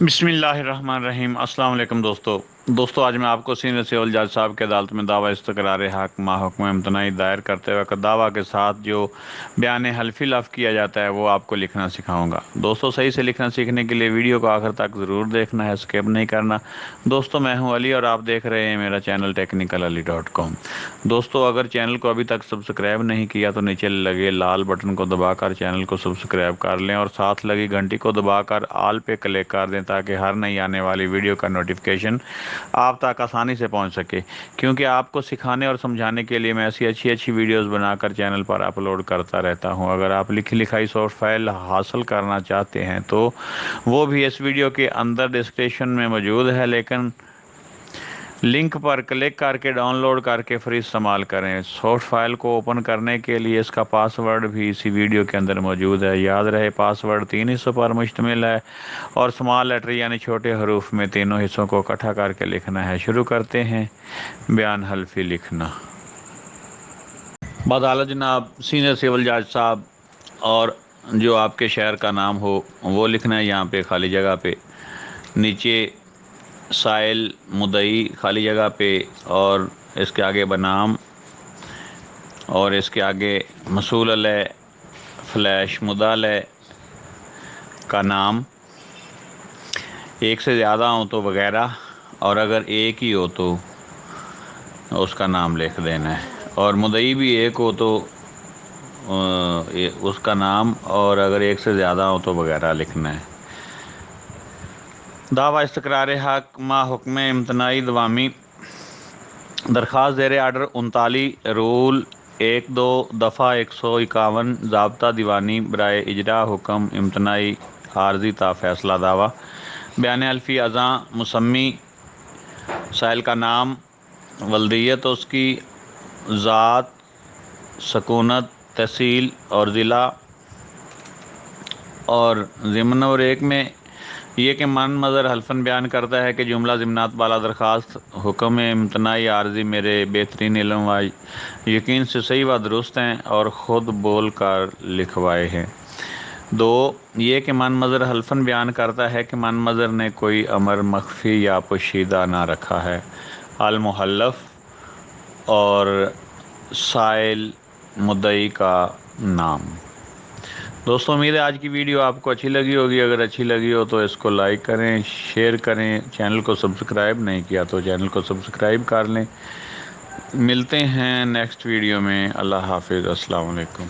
बिस्मिल्लाहिर्रहमानिर्रहीम। अस्सलाम वालेकुम दोस्तों आज मैं आपको सीनियर सिविल जज साहब के अदालत में दावा इस्तक़रार हक़ माहुक्म इम्तनाई दायर करते वक्त दावा के साथ जो बयान हल्फी लफ़ किया जाता है वो आपको लिखना सिखाऊंगा। दोस्तों सही से लिखना सीखने के लिए वीडियो को आखिर तक ज़रूर देखना है, स्किप नहीं करना। दोस्तों मैं हूं अली और आप देख रहे हैं मेरा चैनल टेक्निकल-अली.com। दोस्तों अगर चैनल को अभी तक सब्सक्राइब नहीं किया तो नीचे लगे लाल बटन को दबाकर चैनल को सब्सक्राइब कर लें और साथ लगी घंटी को दबाकर ऑल पे क्लिक कर दें ताकि हर नई आने वाली वीडियो का नोटिफिकेशन आप तक आसानी से पहुंच सके। क्योंकि आपको सिखाने और समझाने के लिए मैं ऐसी अच्छी वीडियोस बनाकर चैनल पर अपलोड करता रहता हूं। अगर आप लिखी लिखाई सॉफ्ट फाइल हासिल करना चाहते हैं तो वो भी इस वीडियो के अंदर डिस्क्रिप्शन में मौजूद है, लेकिन लिंक पर क्लिक करके डाउनलोड करके फ्री इस्तेमाल करें। सॉफ्ट फाइल को ओपन करने के लिए इसका पासवर्ड भी इसी वीडियो के अंदर मौजूद है। याद रहे पासवर्ड 3 हिस्सों पर मुश्तमिल है और स्मॉल लेटर यानी छोटे हरूफ में तीनों हिस्सों को इकट्ठा करके लिखना है। शुरू करते हैं बयान हल्फी लिखना। बदालत जनाब सीनियर सिविल जज साहब और जो आपके शहर का नाम हो वो लिखना है। यहाँ पे खाली जगह पे नीचे साइल मुदई खाली जगह पे और इसके आगे बनाम और इसके आगे मसूल अलैह फ्लैश मुद्दा अलैह का नाम, एक से ज़्यादा हो तो वगैरह और अगर एक ही हो तो उसका नाम लिख देना है और मुदई भी एक हो तो उसका नाम और अगर एक से ज़्यादा हो तो वगैरह लिखना है। दावा इस्तक़रार हक़ मा हुक्म इम्तनाई दवामी दरख्वास्त ज़ेर आर्डर 39 रूल 1-2 दफ़ा 151 ज़ाब्ता दीवानी बराए इजरा हुक्म इम्तनाई आर्जी ता फैसला दावा। बयान हल्फी अज़ा मुसम्मी साइल का नाम, वल्दियत उसकी, ज़ात, सकूनत, तहसील और ज़िला और ज़िमन नंबर 1 में ये कि मन मज़र हल्फन बयान करता है कि जुमला ज़िमनात वाला दरख्वास्त हुक्म इम्तनाई आर्जी मेरे बेहतरीन इल्म व यकीन से सही व दुरुस्त हैं और ख़ुद बोल कर लिखवाए हैं। 2 ये कि मन मज़र हल्फन बयान करता है कि मन मज़र ने कोई अमर मख्फी या पोशीदा ना रखा है। अल मुहल्लफ और साइल मुद्दई का नाम। दोस्तों उम्मीद है आज की वीडियो आपको अच्छी लगी होगी। अगर अच्छी लगी हो तो इसको लाइक करें, शेयर करें। चैनल को सब्सक्राइब नहीं किया तो चैनल को सब्सक्राइब कर लें। मिलते हैं नेक्स्ट वीडियो में। अल्लाह हाफिज़। अस्सलाम वालेकुम।